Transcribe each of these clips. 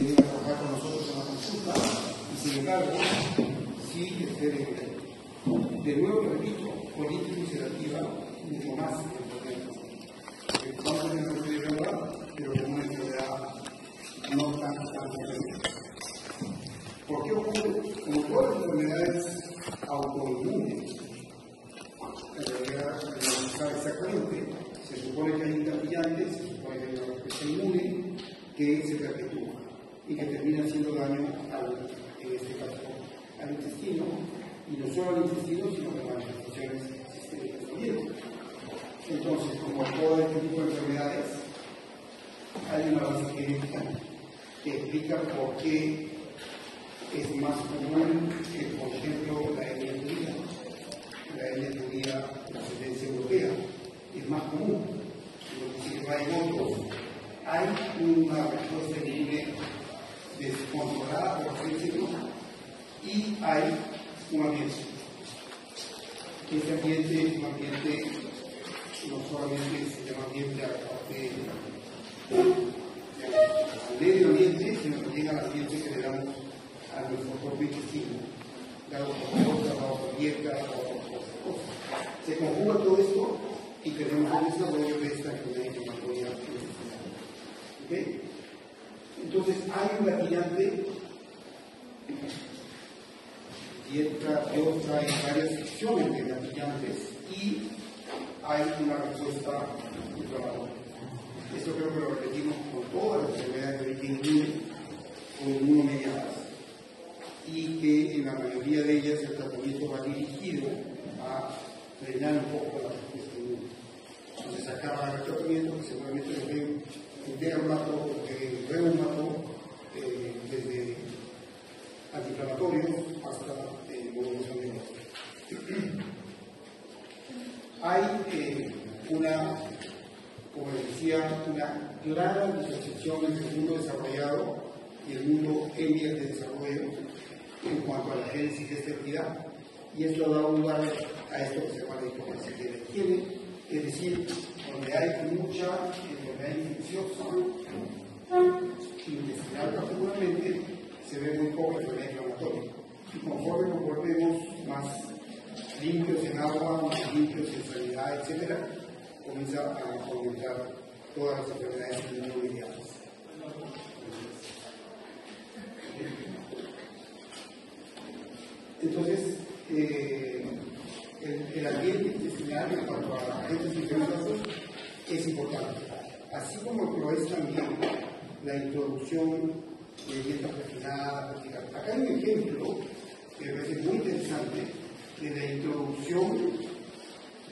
vienen a trabajar con nosotros en la consulta, y sin embargo, sí, de nuevo repito, política iniciativa mucho más importante. Vamos a tener una enfermedad, pero como una enfermedad no tan frecuente. ¿Por qué ocurre? Como todas las enfermedades autoinmunes, en realidad no se sabe exactamente, se supone que hay un gatillante, se supone que hay una respuesta inmune que se perpetúa y que termina haciendo daño en este caso al intestino, y no solo al intestino, sino que a las manifestaciones sistémicas también. Entonces, como todo este tipo de enfermedades, hay una base genética que explica por qué es más común que, por ejemplo, la etnia judía de ascendencia europea, es más común. Lo que sí que hay otros, hay una respuesta inmune descontrolada, por así decirlo, y hay un ambiente. Este ambiente es un ambiente, no solamente es un ambiente al medio ambiente, sino también al ambiente que le damos a nuestro propio intestino, dado por cosas, dado por dieta, dado por cosas. Se conjuga todo esto y tenemos un desarrollo de esta enfermedad inflamatoria intestinal. ¿Okay? Entonces, hay un gatillante. Dios trae varias secciones de gatillantes y hay una respuesta inflamatoria. Esto creo que lo repetimos con todas las enfermedades de origen inmune o inmunomediadas, y que en la mayoría de ellas el tratamiento va dirigido a frenar un poco la respuesta inmune. Entonces acaba el tratamiento que seguramente lo ven en dermato, en reumato, desde antiinflamatorios hasta modulación de voz. Hay como les decía, una clara disociación entre el mundo desarrollado y el mundo en vías de desarrollo en cuanto a la génesis de esta entidad, y esto da lugar a esto que se llama la hipocresía de la higiene, es decir, donde hay mucha enfermedad infecciosa, intestinal particularmente, se ve muy poca enfermedad inflamatoria, y conforme nos volvemos más limpios en agua, más limpios en sanidad, etc., comienza a aumentar todas las enfermedades inmunomediadas. Entonces, el ambiente intestinal en cuanto a agentes infecciosos es importante, así como lo es también la introducción de dietas refinadas. Acá hay un ejemplo que me parece muy interesante de la introducción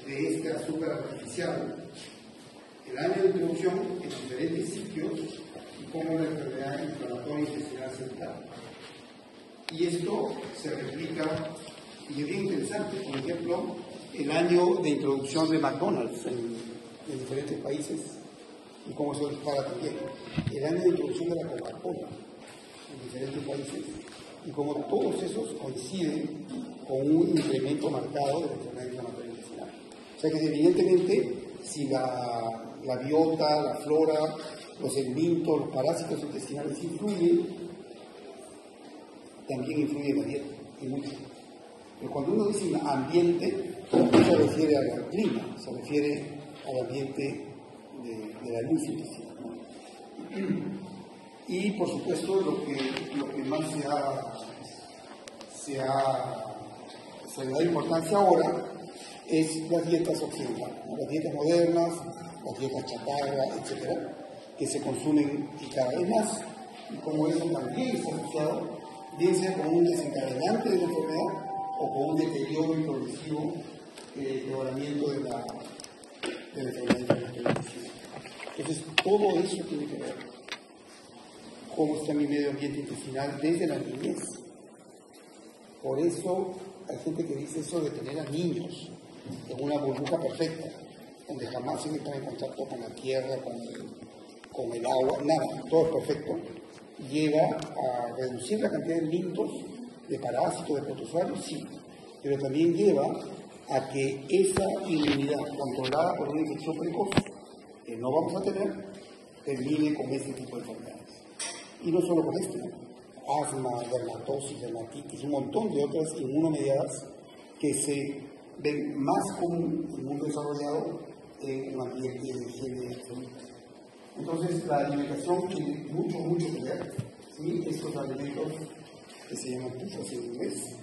de este azúcar artificial, el año de introducción en diferentes sitios y cómo la enfermedad inflamatoria intestinal se da. Y esto se replica, y es bien interesante, por ejemplo, el año de introducción de McDonald's en diferentes países y cómo se dispara también, el año de introducción de la Coca-Cola en diferentes países y cómo todos esos coinciden con un incremento marcado de la enfermedad inflamatoria intestinal. O sea que evidentemente si la biota, la flora, los elementos, los parásitos intestinales influyen, también influye en la dieta, y mucho. Pero cuando uno dice ambiente, no se refiere al clima, se refiere al ambiente de la luz intestinal. Y por supuesto lo que más se le da importancia ahora es las dietas occidentales, ¿no? Las dietas modernas, las dietas chatarra, etcétera, que se consumen y cada vez más, y como eso también está asociado, bien sea con un desencadenante de la enfermedad o con un deterioro progresivo, empeoramiento de la enfermedad inflamatoria. Entonces, todo eso tiene que ver cómo está mi medio ambiente intestinal desde la niñez. Por eso hay gente que dice eso de tener a niños en una burbuja perfecta, donde jamás se entra en contacto con la tierra, con el agua, nada, todo es perfecto, lleva a reducir la cantidad de elementos, de parásitos, de protozoarios, sí, pero también lleva a que esa inmunidad controlada por una infección precoz, que no vamos a tener, termine con este tipo de enfermedades. Y no solo con esto, asma, dermatosis, dermatitis, un montón de otras inmunomediadas que se ven más común en el mundo desarrollado en un ambiente de higiene absoluta. Entonces, la alimentación tiene mucho que ver. ¿Sí? Estos alimentos que se llaman PUFAs en inglés,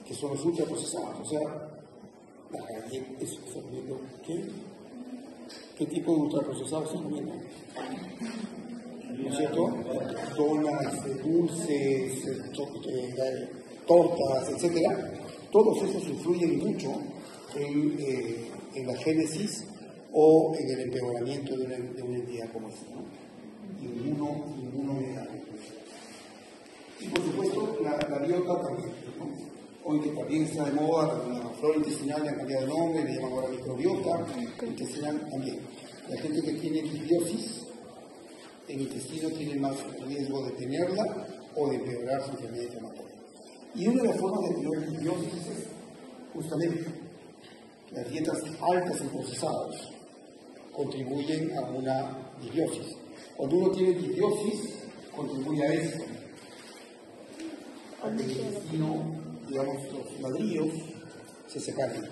que son los ultraprocesados, o sea, la galleta, eso que está comiendo, ¿qué tipo de ultraprocesados está comiendo? ¿No es cierto? Donas, dulces, tortas, etc. Todos esos influyen mucho en la génesis o en el empeoramiento de una entidad como esta, ¿no? Inmunomediada. Y por supuesto, la biota también, ¿no? Hoy que también está de moda, la flora intestinal le han cambiado de nombre, le llaman ahora microbiota, intestinal también. La gente que tiene disbiosis en intestino tiene más riesgo de tenerla o de empeorar su enfermedad inflamatoria. Y una de las formas de tener disbiosis es justamente las dietas altas en procesados contribuyen a una disbiosis. Cuando uno tiene disbiosis, contribuye a esto. Al intestino, digamos, los ladrillos se separan.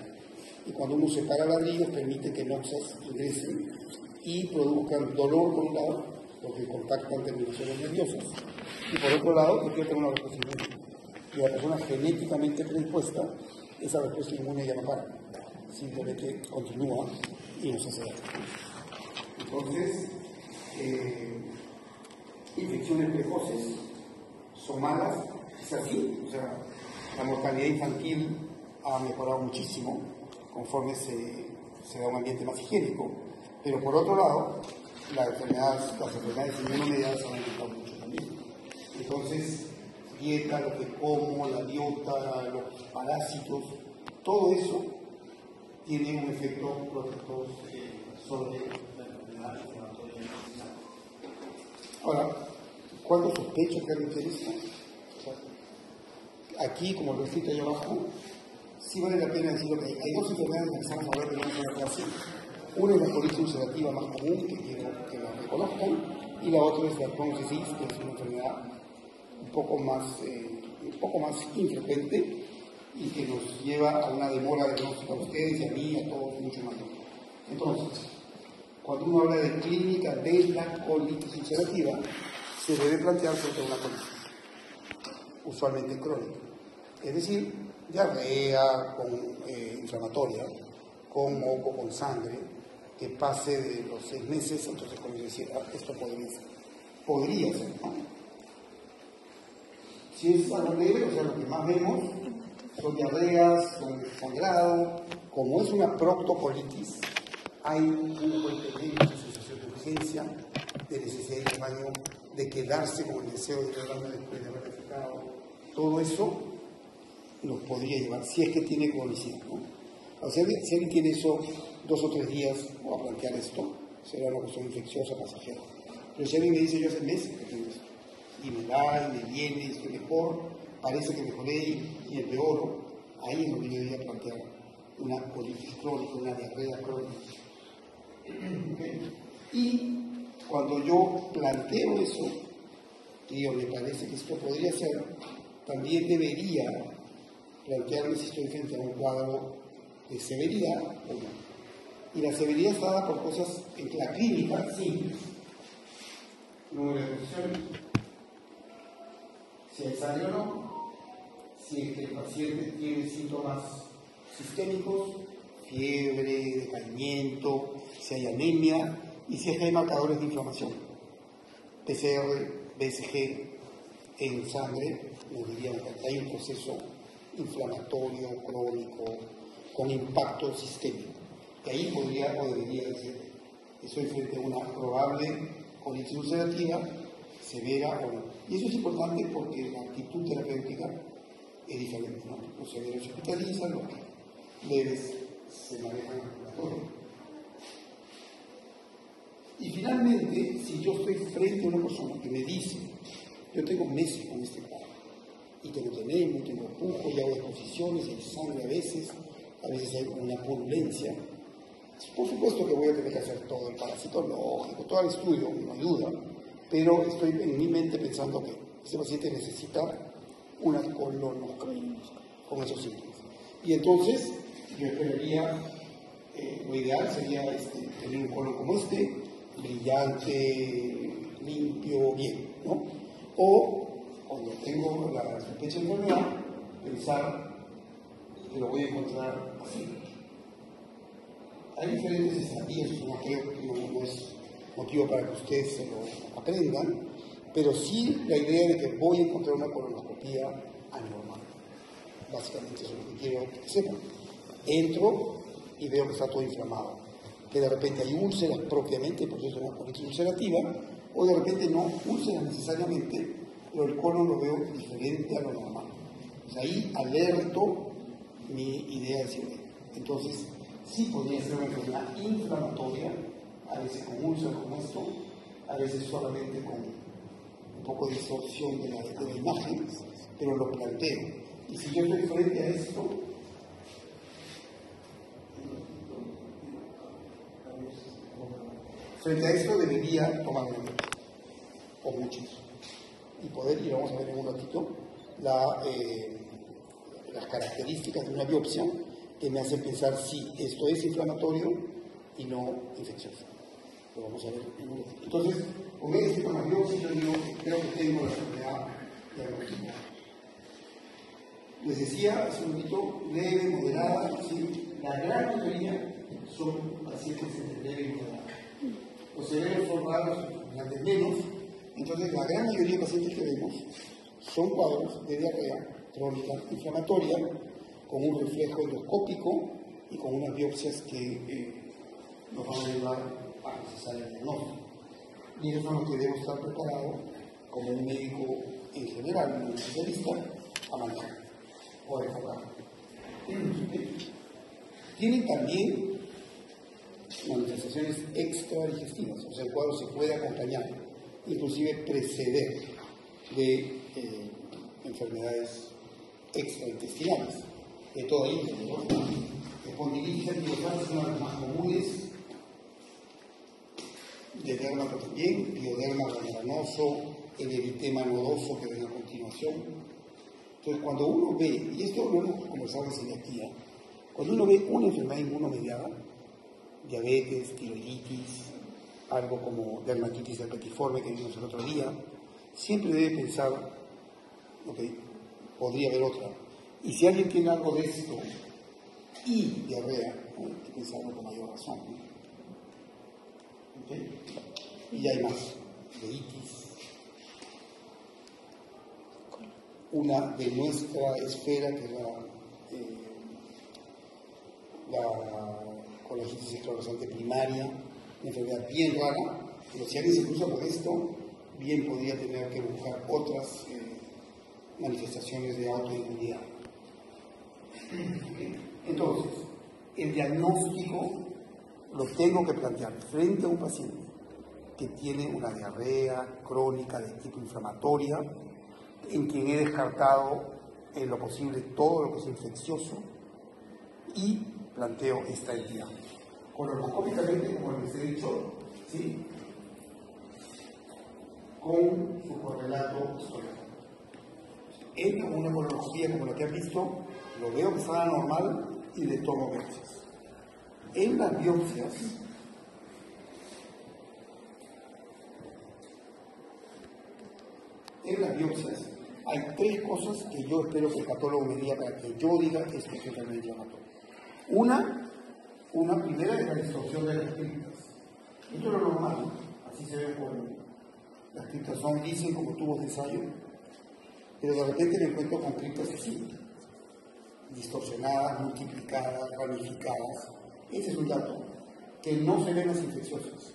Y cuando uno separa ladrillos, permite que noxas ingresen y produzcan dolor por un lado, porque contactan terminaciones nerviosas, y por otro lado, porque tiene una respuesta inmune. Y la persona genéticamente predispuesta, esa respuesta inmune ya no para, simplemente continúa y nos hace daño. Entonces, infecciones precoces son malas, es así, o sea, la mortalidad infantil ha mejorado muchísimo conforme se da un ambiente más higiénico, pero por otro lado, las enfermedades inmunomediadas han aumentado mucho también. Entonces, dieta, lo que como, la biota, los parásitos, todo eso tiene un efecto protector sobre la enfermedad inflamatoria intestinal. Ahora, ¿cuándo sospecho que alguien tiene esto? Aquí, como lo he escrito ahí abajo, sí vale la pena decir que hay dos enfermedades que empezamos a ver en una clase. Una es la colitis ulcerativa más común, que quiero que la reconozcan, y la otra es la Crohn's disease, que es una enfermedad un poco más infrecuente y que nos lleva a una demora diagnóstica a ustedes y a mí, a todos, mucho más. Entonces, cuando uno habla de clínica de la colitis ulcerativa, se debe plantear sobre una colitis, usualmente crónica. Es decir, diarrea inflamatoria, con moco, con sangre, que pase de los 6 meses, entonces como decir, esto podría ser, ¿no? Si es algo leve, o sea, lo que más vemos son diarreas, son sangrado. Como es una proctocolitis, hay un contenido de sensación de urgencia, de necesidad de ir al baño, de quedarse con el deseo de ir al baño después de haber defecado. Todo eso nos podría llevar, si es que tiene cronicidad, ¿no? O sea, si alguien tiene eso 2 o 3 días, voy a plantear esto, será una cuestión infecciosa pasajera. Pero si alguien me dice, yo hace meses que tengo esto, y me da, y me viene, estoy mejor, parece que mejoré y empeoro, ahí es donde yo debería plantear una colitis crónica, una diarrea crónica. ¿Okay? Y cuando yo planteo eso, y me parece que esto podría ser, también debería plantearme si estoy frente a un cuadro de severidad o no. Y la severidad está dada por cosas en la clínica simples. Número de posiciones, si hay sangre o no, si el paciente tiene síntomas sistémicos, fiebre, decaimiento, si hay anemia y si hay marcadores de inflamación. PCR, BCG en sangre nos dirían que hay un proceso inflamatorio, crónico, con impacto sistémico. Que ahí podría o debería decir, estoy frente a una probable colitis ulcerativa, severa o no. Y eso es importante porque la actitud terapéutica es diferente, ¿no? Los severos se hospitalizan, los leves se manejan ambulatorio. Y finalmente, si yo estoy frente a una persona que me dice, yo tengo meses con este cuadro, y tengo tenemo, tengo pujo, y hago exposiciones, hay sangre a veces hay una purulencia, por supuesto que voy a tener que hacer todo el parasitológico, todo el estudio, me ayuda, pero estoy en mi mente pensando que este paciente necesita una colonoscopia con esos síntomas. Y entonces yo esperaría, lo ideal sería tener un colon como brillante, limpio, bien, ¿no? O cuando tengo la sospecha de enfermedad, pensar que lo voy a encontrar así. Hay diferentes estadías, no es motivo para que ustedes se lo aprendan, pero sí la idea de que voy a encontrar una colonoscopía anormal. Básicamente eso es lo que quiero que sepan. Entro y veo que está todo inflamado, que de repente hay úlceras propiamente, por eso es una colitis ulcerativa, o de repente no úlceras necesariamente, pero el colon lo veo diferente a lo normal. O sea, ahí alerto mi idea de cierre. Entonces, sí podría ser una enfermedad inflamatoria, a veces con úlceras como esto, a veces solamente con un poco de distorsión de la imagen, pero lo planteo. Y si yo estoy frente a esto, debería tomar una biopsia, o muchos, y poder, y vamos a ver en un ratito, las características de una biopsia que me hacen pensar si esto es inflamatorio y no infeccioso. Lo vamos a ver en un ratito. Entonces, con éxito con la biopsia, yo digo, creo que tengo la enfermedad diagnóstica. Les decía hace un momento, leve, moderada, ¿sí? La gran mayoría son pacientes entre leve y moderada. Los severos son raros, los menos. Entonces, la gran mayoría de pacientes que vemos son cuadros de diarrea crónica inflamatoria con un reflejo endoscópico y con unas biopsias que nos van a ayudar a procesar el diagnóstico. Y eso es lo que debo estar preparado como un médico en general, un especialista, a manejar o a mejorar. Tienen también manifestaciones extradigestivas, o sea, el cuadro se puede acompañar, inclusive preceder de enfermedades extraintestinales, de toda índole, ¿no? Espondilitis anquilosante es una de las más comunes, de dermato también, pioderma granuloso, el eritema nodoso que ven a continuación. Entonces, cuando uno ve, y esto lo hemos conversado en celiaquía, cuando uno ve una enfermedad inmunomediada, diabetes, tiroiditis, algo como dermatitis herpetiforme que vimos el otro día, siempre debe pensar, ok, podría haber otra. Y si alguien tiene algo de esto y diarrea, hay que pensarlo con mayor razón. ¿Okay? Y hay más, itis. Una de nuestra esfera, que es la colitis esclerosante primaria, una enfermedad bien rara, pero si alguien se cruza por esto, bien podría tener que buscar otras manifestaciones de autoinmunidad. Entonces, el diagnóstico lo tengo que plantear frente a un paciente que tiene una diarrea crónica de tipo inflamatoria, en quien he descartado en lo posible todo lo que es infeccioso, y planteo esta entidad. Colonoscópicamente, como les he dicho, ¿sí? Con su correlato histórico. En una colonoscopia como la que han visto, lo veo que está anormal y le tomo biopsias. En las biopsias, hay tres cosas que yo espero que el patólogo me diga para que yo diga que esto es enfermedad inflamatoria. Una primera es la distorsión de las criptas. Esto es lo normal, así se ve por las criptas son, dicen, como tubos de ensayo, pero de repente me encuentro con criptas así, distorsionadas, multiplicadas, ramificadas. Ese es un dato que no se ve en las infecciosas.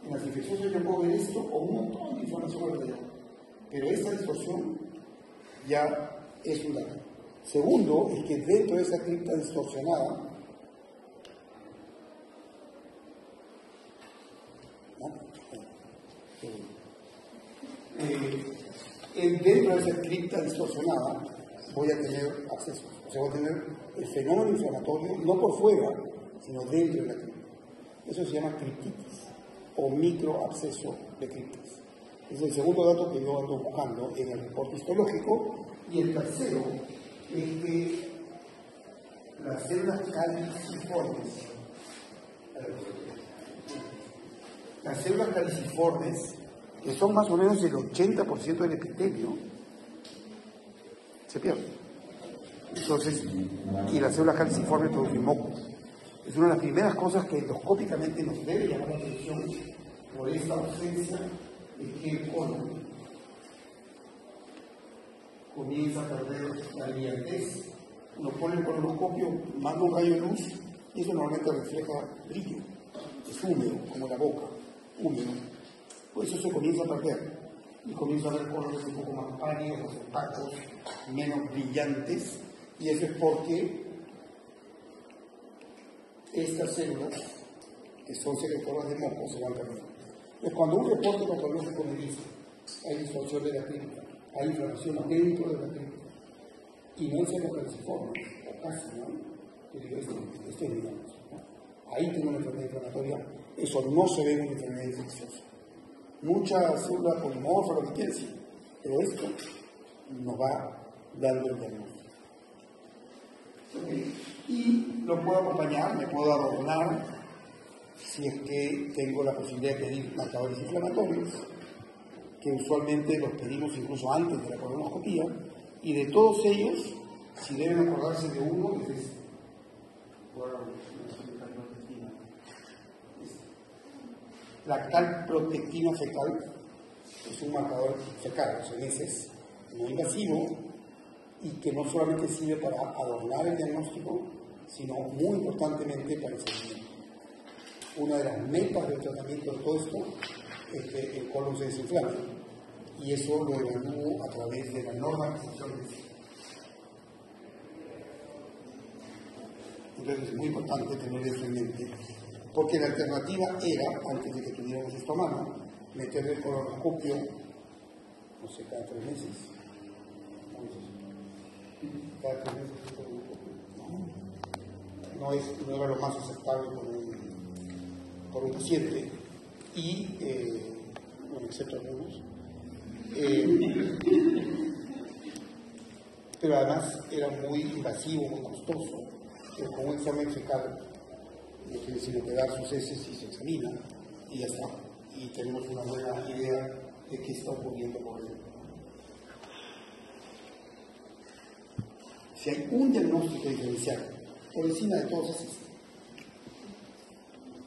En las infecciosas yo puedo ver esto o un montón de información alrededor, pero esta distorsión ya es un dato. Segundo, es que dentro de esa cripta distorsionada, dentro de esa cripta distorsionada voy a tener acceso, o sea, voy a tener el fenómeno inflamatorio no por fuera, sino dentro de la cripta. Eso se llama criptitis. o microabsceso de criptas. Es el segundo dato que yo ando buscando en el reporte histológico. Y el tercero es que las células caliciformes, que son más o menos el 80% del epitelio, se pierden. Entonces, y las células caliciformes producen mocos. Es una de las primeras cosas que endoscópicamente nos debe llamar la atención por esta ausencia, es que el colon comienza a perder la brillantez. Uno pone el colonoscopio, manda un rayo de luz y eso normalmente refleja brillo. Es húmedo, como la boca, húmedo. Pues eso se comienza a perder y comienza a ver colores un poco más pálidos, más opacos, menos brillantes, y eso es porque estas células, que son secretoras de moco, se van perdiendo. Entonces, cuando un reporte patológico me dice hay distorsión de la clínica, hay inflamación dentro de la clínica, y no se lo calciforme, o casi, ¿no? Yo digo, esto es digamos, ¿no? Ahí tengo una enfermedad inflamatoria, eso no se ve en una enfermedad infecciosa. Mucha célula polimorfa, lo que quiere decir, pero esto nos va dando el diagnóstico. ¿Okay? Y lo puedo acompañar, me puedo adornar si es que tengo la posibilidad de pedir marcadores inflamatorios, que usualmente los pedimos incluso antes de la colonoscopía, y de todos ellos, si deben acordarse de uno, es este. La calprotectina fecal es un marcador fecal, o sea, heces, no invasivo, y que no solamente sirve para adornar el diagnóstico, sino muy importantemente para el seguimiento. Una de las metas del tratamiento de todo esto es que el colon se desinflame, y eso lo evalúo a través de la normalización de sí. Entonces es muy importante tener eso en mente, porque la alternativa era, antes de que tuviéramos esto a mano, meterle el colonoscopio, no sé, cada 3 meses. Cada 3 meses el colonoscopio. No era lo más aceptable por un paciente, y, bueno, excepto algunos. Pero además era muy invasivo, muy costoso. Con un examen fecal, no quiere decir que dar sus heces y se examina, y ya está. Y tenemos una buena idea de qué está ocurriendo con él. Si hay un diagnóstico diferencial por encima de todos esos,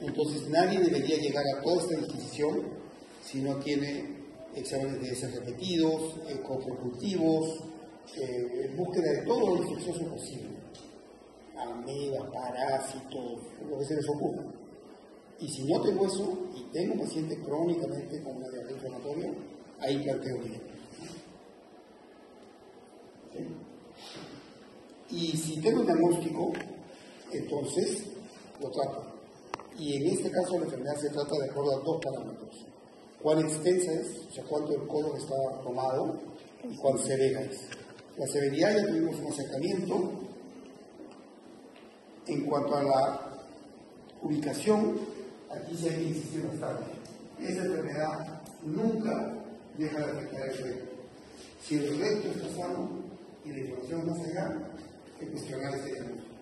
entonces nadie debería llegar a toda esta disquisición si no tiene exámenes de heces repetidos, copropulsivos, búsqueda de todo lo infeccioso posible. Amebas, parásitos, lo que se les ocurra. Y si no tengo eso, y tengo un paciente crónicamente con una diarrea inflamatoria, ahí planteo bien. ¿Sí? Y si tengo un diagnóstico, entonces lo trato. Y en este caso la enfermedad se trata de acuerdo a 2 parámetros. Cuán extensa es, o sea, cuánto el colon está tomado, y cuán severa es. La severidad ya tuvimos un acercamiento. En cuanto a la ubicación, aquí sí hay que insistir bastante. Esa enfermedad nunca deja de afectar el recto. Si el recto está sano y la inflamación más allá, hay que cuestionar este diagnóstico.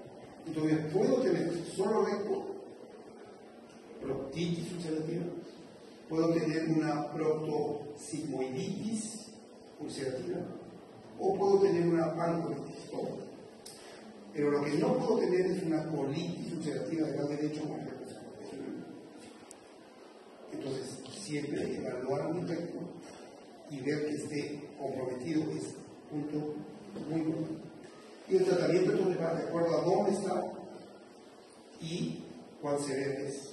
Entonces, puedo tener solo recto, proctitis ulcerativa, puedo tener una proctosigmoiditis ulcerativa, o puedo tener una pancreatitis. Pero lo que no puedo tener es una colitis ulcerativa del lado derecho o del lado. Entonces, siempre evaluar un recto y ver que esté comprometido es un punto muy importante. Y el tratamiento entonces va de acuerdo a dónde está y cuál severo es.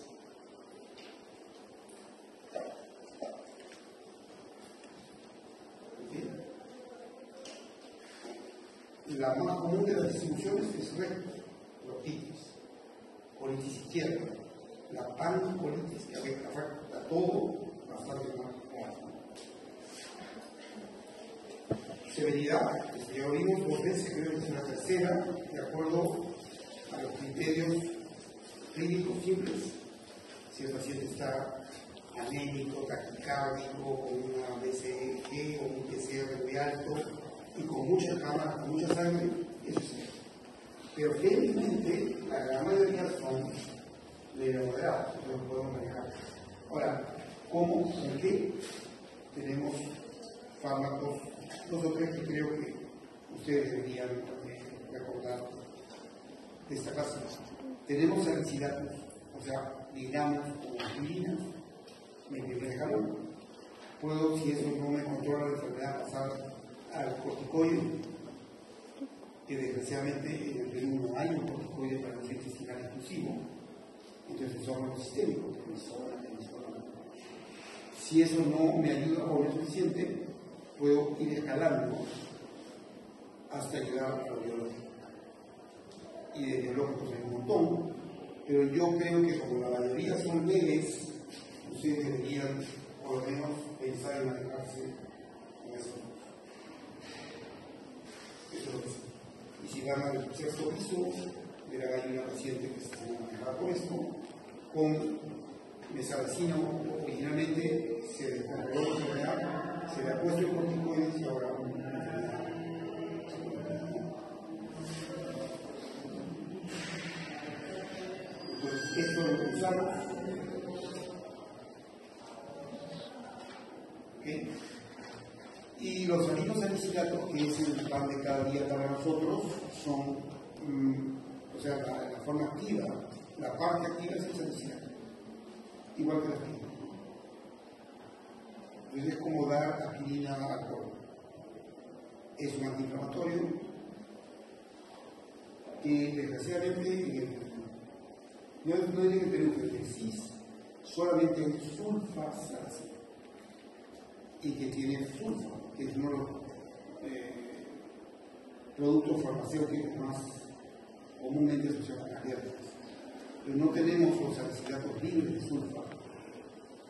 La más común de las distribuciones es recto, proctitis, colitis izquierda, la pancolitis, que afecta a todo bastante más. Severidad, ya lo vimos 2 veces, creo que es la tercera, de acuerdo a los criterios clínicos simples. Si el paciente está anémico, taquicárdico, con una BCG o un PCR muy alto y con mucha cámara, con mucha sangre, eso sí. Pero felizmente la gran mayoría son leve moderados, que lo podemos manejar. Ahora, ¿cómo? ¿Con qué? Tenemos fármacos, 2 o 3 que creo que ustedes deberían recordar de esta clase. Tenemos salicilatos, o sea, ligamos con aspirina, metilengalo. Puedo, si eso no me controla la enfermedad, pasar al corticoide, que desgraciadamente en el Perú no hay un corticoide para el intestinal exclusivo, entonces son los sistémicos, prednisona. Si eso no me ayuda o no es suficiente, puedo ir escalando hasta llegar a lo biológico. Y de biológicos hay un montón, pero yo creo que como la mayoría son leves, ustedes deberían por lo menos pensar en manejarse con eso. Eso es lo que sí. Y si gana el 6º piso, verá que hay una paciente que se va a manejar con esto, con mesarcino. Originalmente se descontroló la enfermedad, se le ha puesto el corticoides y ahora esto lo usamos. ¿Okay? Y los aminosalicilatos, que es el pan de cada día para nosotros, son, o sea, la forma activa, la parte activa es el salicilato, igual que la aspirina. Entonces es como dar aspirina al cuerpo. Es un antiinflamatorio que desgraciadamente no es en el Perú, pero en el CIS solamente hay sulfasalacina y que tiene sulfa, que es uno de los productos farmacéuticos más comúnmente asociados a las diabetes. Pero no tenemos los salicilatos libres de sulfa,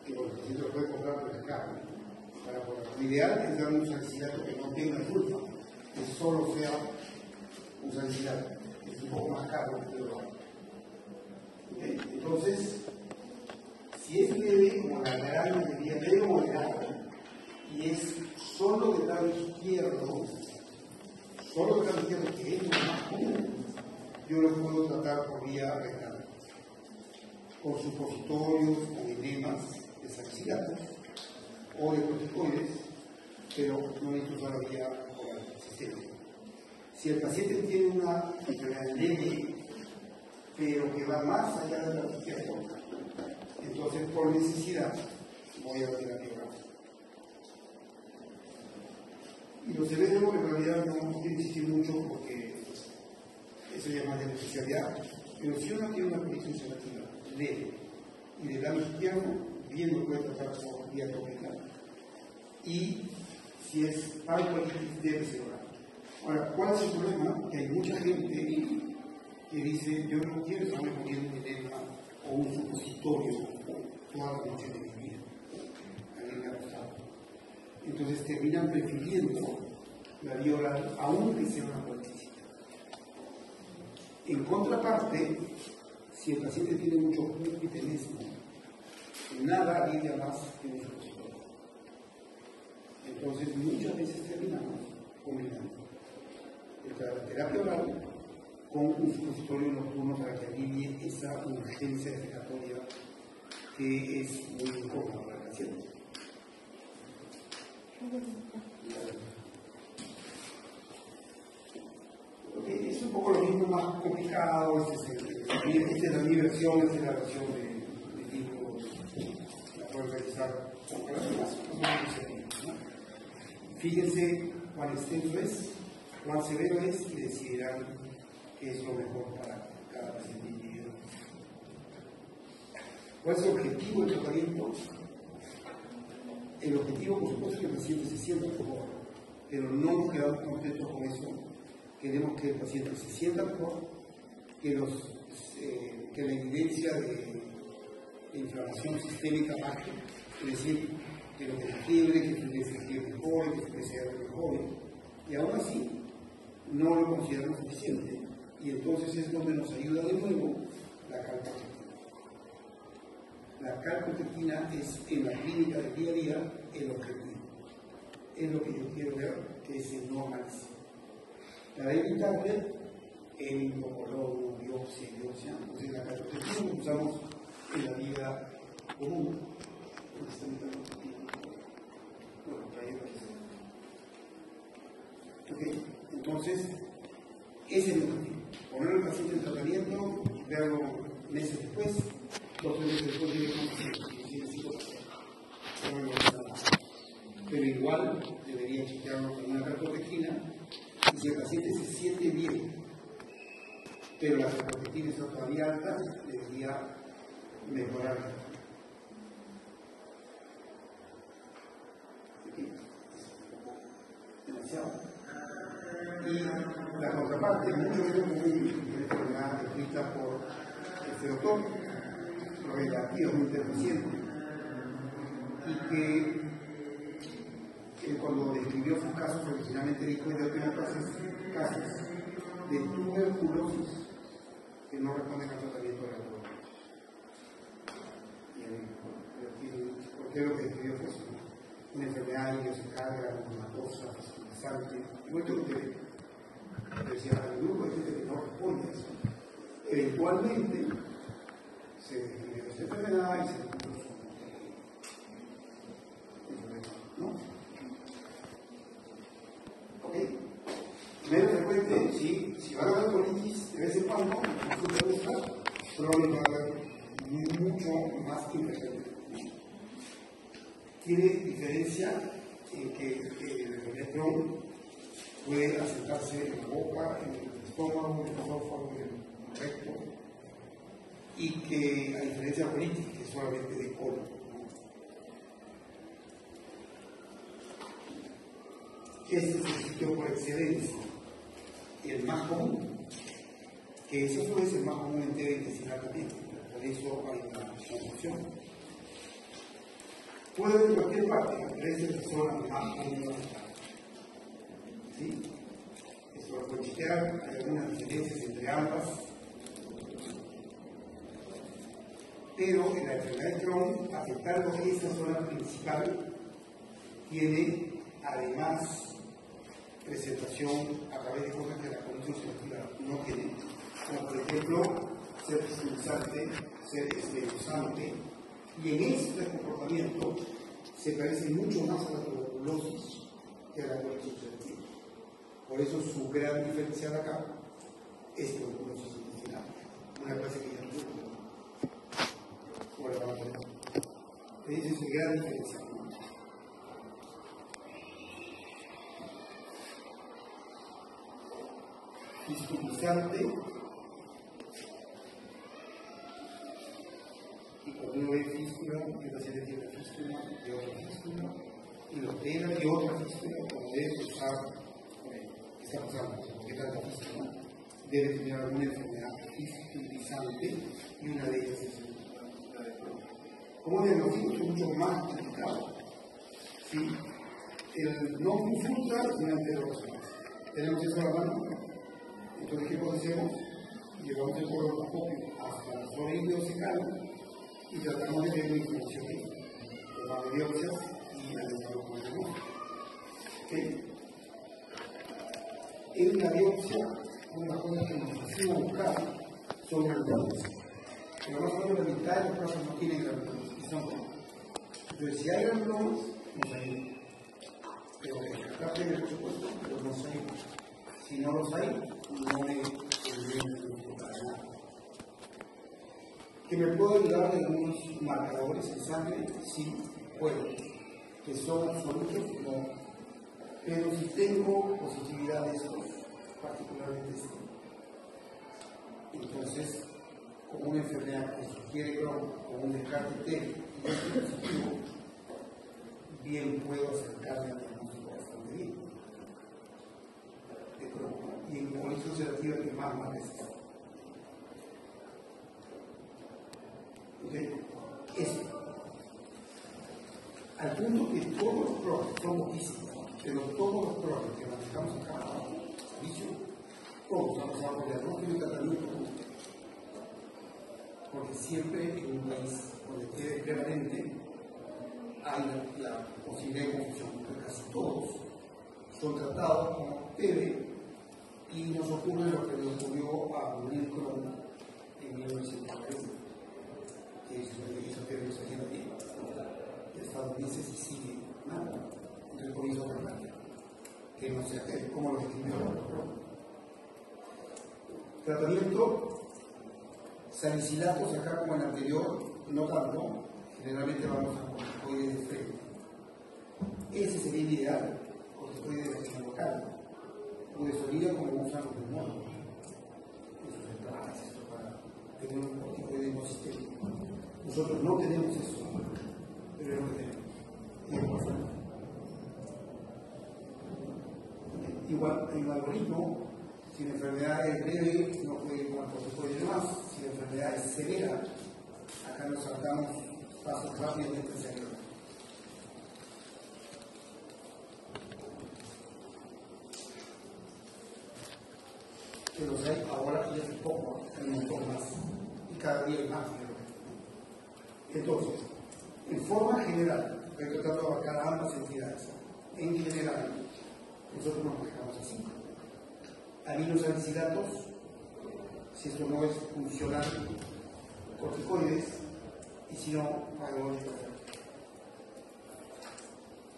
que los pacientes lo pueden comprar por acá. Lo ideal es dar un salicilato que no tenga sulfa, que solo sea un salicilato, que es un poco más caro, pero entonces, si es leve, como la gran mayoría, leve moderado, y es solo del lado izquierdo, que es lo más común, yo lo puedo tratar por vía rectal, con supositorios, con enemas de salicilatos o de corticoides, pero no necesito usar la vía oral sistémica. Si el paciente tiene una enfermedad leve, pero que va más allá de la terapia, entonces por necesidad voy a la terapia oral. Y los severos en realidad no quiero insistir mucho porque eso ya más de la especialidad, pero si uno tiene una colitis ulcerativa leve y del lado izquierdo, bien lo puede tratar por vía tópica, y si es pancolitis debe ser oral. Ahora, ¿cuál es el problema? Que hay mucha gente que dice, yo no quiero estarme poniendo un enema o un supositorio toda la noche de mi vida. A mí me ha gustado. Entonces terminan prefiriendo la vía oral, aunque sea una colitis. En contraparte, si el paciente tiene mucho purpitenesmo, nada alivia más que un supositorio. Entonces muchas veces terminamos combinando la terapia oral con un supositorio nocturno para que alivie esa urgencia defecatoria que es muy incómoda para el paciente. Okay, es un poco lo mismo, más complicado. Esta es la mi versión, esta es la versión del libro, la pueden revisar con las demás. Fíjense cuán extenso es, cuán severo es y decidirán qué es lo mejor para cada paciente individual. ¿Cuál es el objetivo del tratamiento? El objetivo, por supuesto, es que el paciente se sienta mejor, pero no nos quedamos contentos con eso. Queremos que el paciente se sienta mejor, que la evidencia de inflamación sistémica baje, es decir, que lo que se fiebre, que su fiebre mejor, que su PCR mejor, y aún así no lo consideramos suficiente. Y entonces es donde nos ayuda de nuevo la calma. La calprotectina es en la clínica del día a día el objetivo. Es lo que yo quiero ver que se normalice. Para evitarle el incorporado, biopsia, entonces la calprotectina que usamos en la vida común. Okay. Entonces, ese es el objetivo. Poner al paciente en tratamiento, verlo meses después, 2 meses después de pero igual debería chequearlo con una calprotectina y si el paciente se siente bien, pero la calprotectina está todavía alta, debería mejorar. Demasiado. Y la contraparte, mucho menos una enfermedad escrita por este doctor, relativamente reciente, y que cuando describió sus casos originalmente dijo que tenía casos de tuberculosis que no responden al tratamiento de la droga. ¿Por qué lo que describió fue eso? Una enfermedad idiosincrática, reumatosa, fasciculizante, igual que usted decía, el grupo de gente que no responde a eso. Eventualmente se describió esta enfermedad y se describió su ¿no? ¿Ok? Menos frecuente, si van a haber colitis de vez en cuando, probablemente va a haber mucho más infrecuente. Tiene diferencia en que el electrón puede asentarse en la boca, en el estómago, en el esófago, en el recto, y que a diferencia de la colitis, que es solamente de colon. Este es el sitio por excelencia, el más común, que eso suele ser el más común en TV intestinal también, por eso hay una confusión. Puede ser en cualquier parte, pero esa es la zona más común. ¿Sí? Esto lo puede chequear, hay algunas diferencias entre ambas, pero en la enfermedad de Crohn, afectando esta zona principal, tiene además presentación a través de cosas que la condición selectiva no tiene, como por ejemplo ser fiscalizante, ser esterilizante, y en este comportamiento se parece mucho más a la tuberculosis que a la condición selectiva. Por eso su gran diferencial acá es tuberculosis intestinal, una clase que ya no tuvo. Ese es el gran diferencial. Fiscalizante, y cuando uno ve fístula, y el paciente tiene una fístula, y otra fístula, y lo opera, y otra fístula, cuando debe pensar qué está pasando, qué tal la fístula, debe tener alguna enfermedad fiscalizante, y una de ellas es la de Crohn. Como diagnóstico es mucho más complicado. ¿Sí? El no consulta es una interrogación. Tenemos eso a la mano. Entonces, ¿qué hacemos? Llevamos el colonoscopio hasta la zona ileocecal y tratamos de ver la información ahí. Tomamos biopsias y analizamos con el diagnóstico. En la biopsia, una de las cosas que nos fascina buscar son granulomas. Pero más o menos la mitad de los casos no tienen granulomas. Entonces, si hay granulomas, nos ayuda. Pero que descartar por supuesto, pero nos ayuda. Si no los hay, no me para nada. ¿Que me puedo ayudar de algunos marcadores en sangre? Sí, puedo. ¿Que son absolutos? No. Pero si tengo positividad de estos, particularmente este, entonces, como una enfermedad que sugiere Crohn, como un descarte T y este positivo, bien puedo acercarme al diagnóstico bastante bien. Y en colitis ulcerativa que más está. ¿Okay? Eso. Al punto que todos los problemas, son muchísimos, pero todos los problemas que manejamos acá abajo, servicio, todos estamos hablando de diagnóstico y tratamiento. porque siempre en un país donde TB prevalente hay la posibilidad de confusión, porque casi todos son tratados como TB y nos ocurre lo que le ocurrió a William Crohn en 1940, que hizo TB los haciendo aquí, y estadounidenses y sigue nada, entonces por eso que no sé cómo lo escribió Crohn. Tratamiento, salicilatos, acá como el anterior, no tanto, generalmente vamos a corticoides de frente. Ese sería el ideal, corticoides de acción local, o de solida como usan los pulmones. Esos entradas, esto para tener un corticoide no sistémico. Nosotros no tenemos eso, pero es lo que tenemos. Igual, hay un algoritmo. Si la enfermedad es leve, no puede ir con corticoides más. Si la enfermedad es severa, acá nos saltamos pasos rápidamente hacia arriba. Que los hay ahora y hace poco, hay un montón más. Y cada día hay más. Entonces, en forma general, estoy tratando de abarcar ambas entidades. En general, nosotros nos manejamos así. Aminosalicilatos, si esto no es funcional, corticoides, y si no, agónicos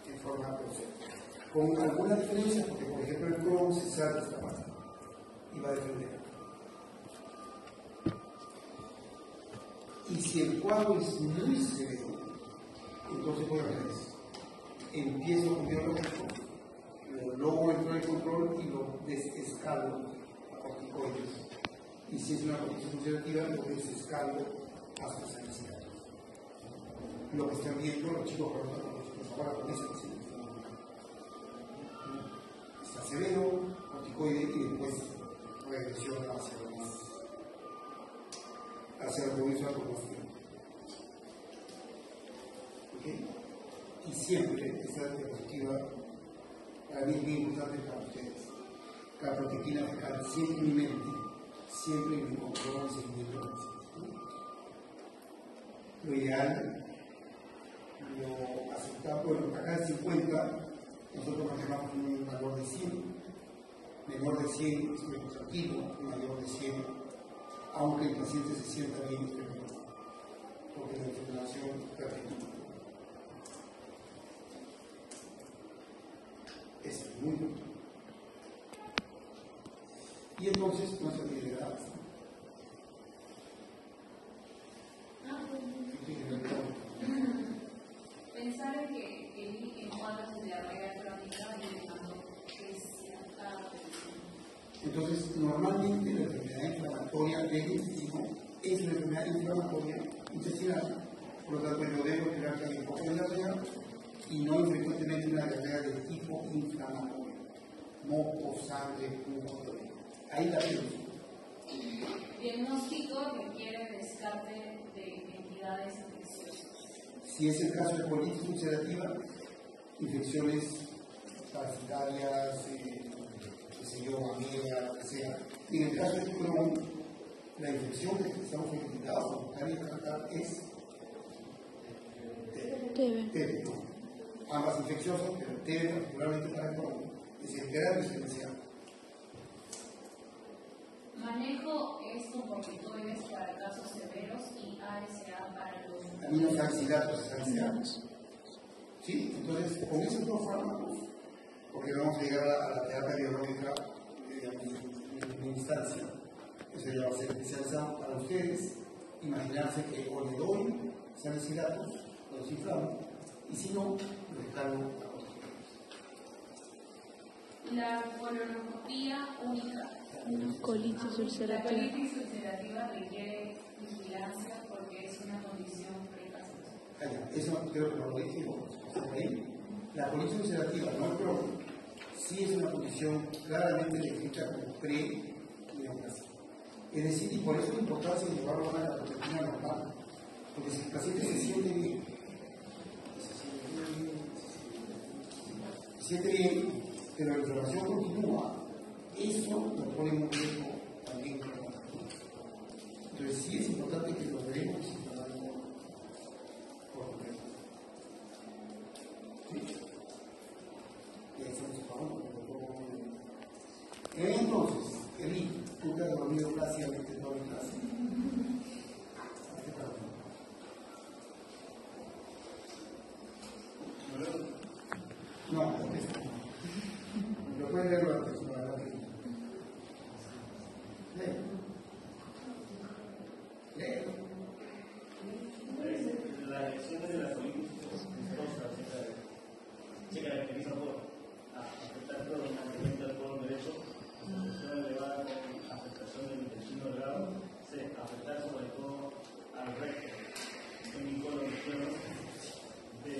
en forma procesal. Con alguna diferencia, porque por ejemplo el Crohn se salta esta parte y va a defender. Y si el cuadro es muy severo, entonces voy a ver eso. Empiezo con biológico, luego entro en control y lo desescalo a corticoides. Y si es una condición ulcerativa, lo desescalo hasta salicilatos. Lo que están viendo los chicos ahora con eso está severo, corticoide y después regresión hacia la comienzo de la combustión. ¿Okay? Y siempre esta diapositiva para mí es bien importante para ustedes. La proteína fecal siempre en mi mente, siempre en mi control y seguimiento de pacientes. Lo ideal, lo aceptable, bueno, acá en 50, nosotros manejamos un valor de 100. Menor de 100, estoy tranquilo, mayor de 100, aunque el paciente se sienta bien, porque la inflamación perfecta. Es muy bueno. Y entonces no se tiene edad. Pensar en que en cuadros de diarrea crónica y cuando es cierta. Entonces, normalmente la enfermedad inflamatoria del intestino es una enfermedad inflamatoria intestinal. Por lo tanto, yo debo esperar que haya un poco de diarrea y no infrecuentemente una diarrea de tipo inflamatorio. Moco, sangre, jugo. Ahí la tenemos. Diagnóstico requiere descarte de entidades infecciosas. Si es el caso de colitis ulcerativa, infecciones parasitarias, qué sé yo, amiga, lo que sea. Y en el caso de Crohn, la infección que estamos identificados con buscar y tratar es TB. Ambas infecciosas, pero TB particularmente para Crohn, es el gran diferencial. Manejo es con corticoides para casos severos y ASA para los aminosalicilatos esenciales. ¿Sí? Entonces, con esos dos fármacos, porque vamos a llegar a la terapia biológica en una instancia, eso ya va a ser especializado para ustedes, imaginarse que o le doy salicilatos, los inflamo, y si no, los descargo a corticoides. La colonoscopía única. Colitis ulcerativa. La colitis ulcerativa requiere vigilancia porque es una condición precancerosa. Eso creo que lo dijimos. La colitis ulcerativa, no el Crohn, sí es una condición claramente descrita como pre-neoplasia. Es decir, y por eso la importancia de llevarlo a la proteína normal, porque si el paciente se siente bien, pero la inflamación continúa, eso lo pone en un riesgo también. Entonces Entonces sí es importante que lo veremos por completo. ¿Sí? Y ahí estamos pagando. Entonces, Eli, tú te has dormido casi a 20 toda mi clase. No, lo pueden leer la persona. La elección de las políticas se caracteriza por afectar todo el mantenimiento del pueblo derecho, una elevada afectación del intestino delgado, afectar sobre todo al recto, semicolon, de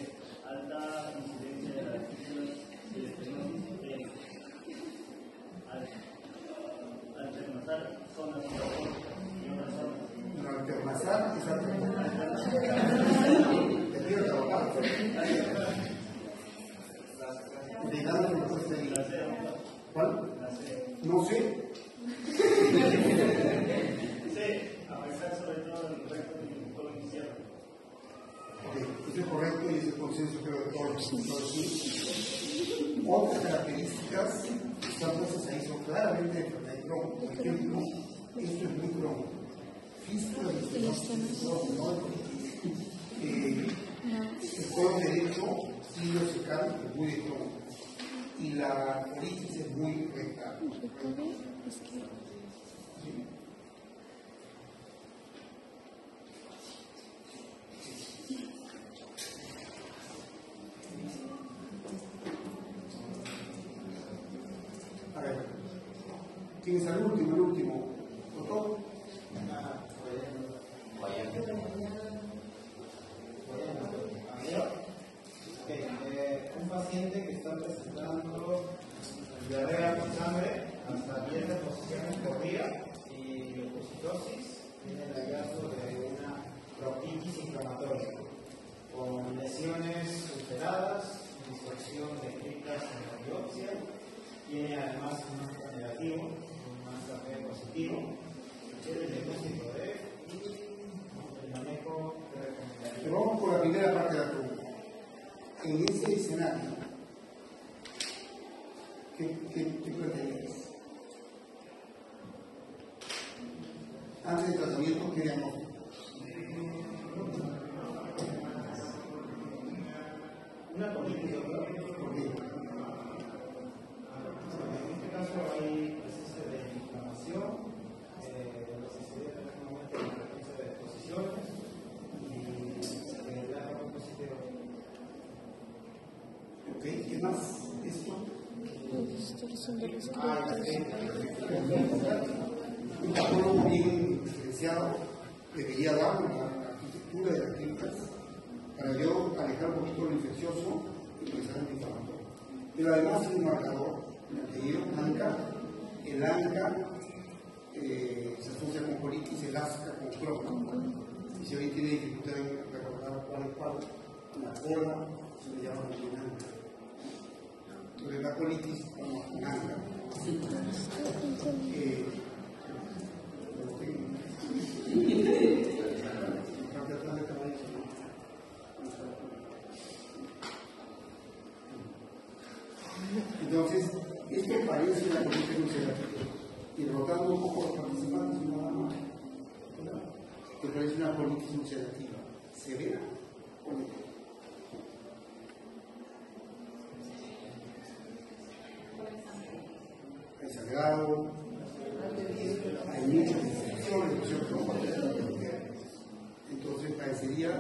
alta incidencia de las víctimas de estenosis, alternazar zonas y otras zonas. No, alternazar es alternazar. Te pido trabajar. Le dan la respuesta ahí. ¿Cuál? No sé. Afectar sobre todo el recto y el colon izquierdo. Eso es correcto y es el consenso creo de todos los profesores. Otras características que están puestas ahí son claramente de Crohn. Por ejemplo, esto es muy Crohn. Fístula de estenosis, el colon derecho, cilio secal, es muy de Crohn. Y la colitis es muy recta. A ver, ¿quién es el último? El último. ¿Doctor? Un paciente que está presentando diarrea con sangre hasta 10 deposiciones por día y leucocitosis, tiene el hallazgo de una proctitis inflamatoria con lesiones ulceradas, distorsión de criptas en la biopsia, tiene además un masa negativo, un masa P positivo, tiene el diagnóstico de el manejo que recomendaría. Vamos por la primera parte de la pregunta. En ese escenario, ¿qué pretendes? Antes del tratamiento, ¿qué diagnóstico? Una política, ¿por qué? En este caso hay presencia de inflamación, se sería prácticamente la presencia de deposiciones y la positivo. ¿Ok? ¿Qué más? ¿Esto? La distorsión de los criptas. Un patólogo bien diferenciado debería dar una arquitectura de las criptas para yo alejar un poquito lo infeccioso y empezar el inflamatorio. Pero además hay un marcador, el apellido ANCA. El ANCA se asocia con colitis, el ASCA con Crohn. Y si alguien tiene dificultad en recordar cuál es cuál, la cola se le llama también ANCA. Entonces la colitis con ANCA. Entonces, esto parece una colitis ulcerativa. Y rotando un poco los participantes, nada más, que parece una colitis ulcerativa. ¿Severa o no? Hay sangrado, hay muchas infecciones, ¿no es cierto? Entonces parecería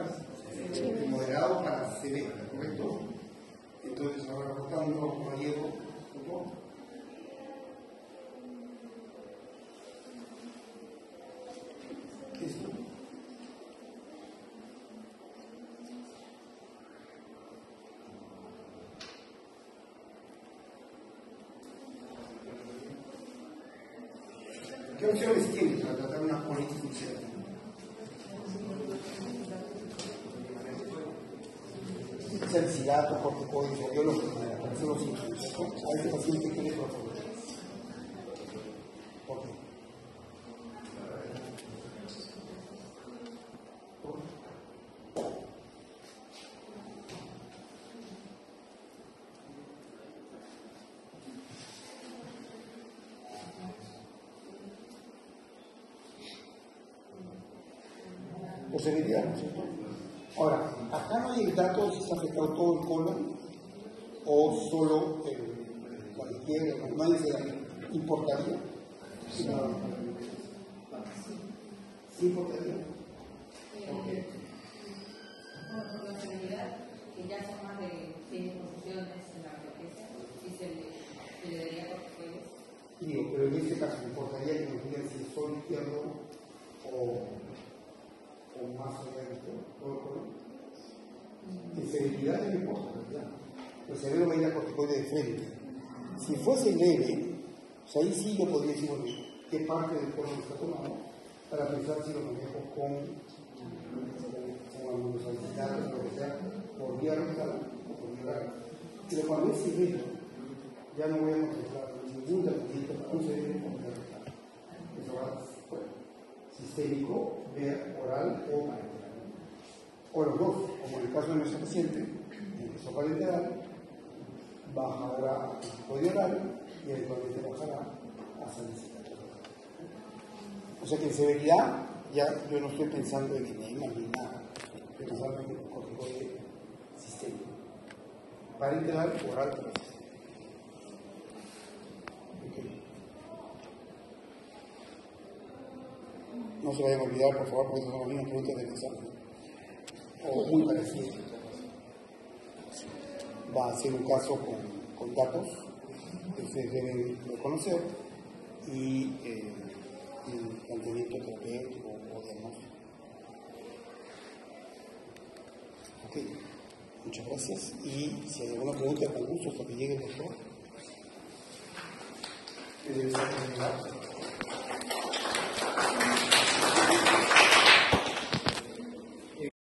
de moderado para severa, ¿correcto? Entonces ahora rotando a Diego, ¿no? ¿Qué es esto? ¿Qué opciones tiene para tratar una colitis ulcerativa? Salicilato, corticoides, biológico, son los síntomas. A este paciente que le proponen. ¿Por qué? por severidad, ¿no es cierto? Ahora, acá no hay el dato de si se ha afectado todo el colon o solo la izquierda, no hay ese dato. ¿Importaría? Sí, ¿sí importaría? ¿Por qué? Por la realidad, que ya son más de 6 posiciones en la orquesta, y se le daría corticoides. Digo, pero en este caso, ¿importaría que nos digan si es solo izquierdo o más adentro, todo el colon? En severidad no importa, ¿verdad? El cerebro va a ir a corticoide de frente. Si fuese leve, o sea, ahí sí yo podría decir, bueno, ¿qué parte del colon está tomado? Para pensar si lo manejo con antibióticos, lo que sea, por vía rectal o por vía oral. Pero cuando es severo, ya no voy a contemplar ningún tratamiento para un cerebro con vía rectal. Eso va a ser sistémico, vía oral o parenteral. O los dos, como en el caso de nuestro paciente, empezó parenteral, bajará a corticoide oral y eventualmente bajará a salicitato. O sea que en severidad ya yo no estoy pensando en enema ni nada, estoy pensando en corticoide sistémico. Parenteral, oral, pero okay. No se vayan a olvidar, por favor, porque esas son las mismas preguntas del examen. O muy parecidas. Va a ser un caso con datos que ustedes deben reconocer y el planteamiento terapéutico o diagnóstico. Ok, muchas gracias. Y si hay alguna pregunta, con gusto, hasta que llegue el doctor.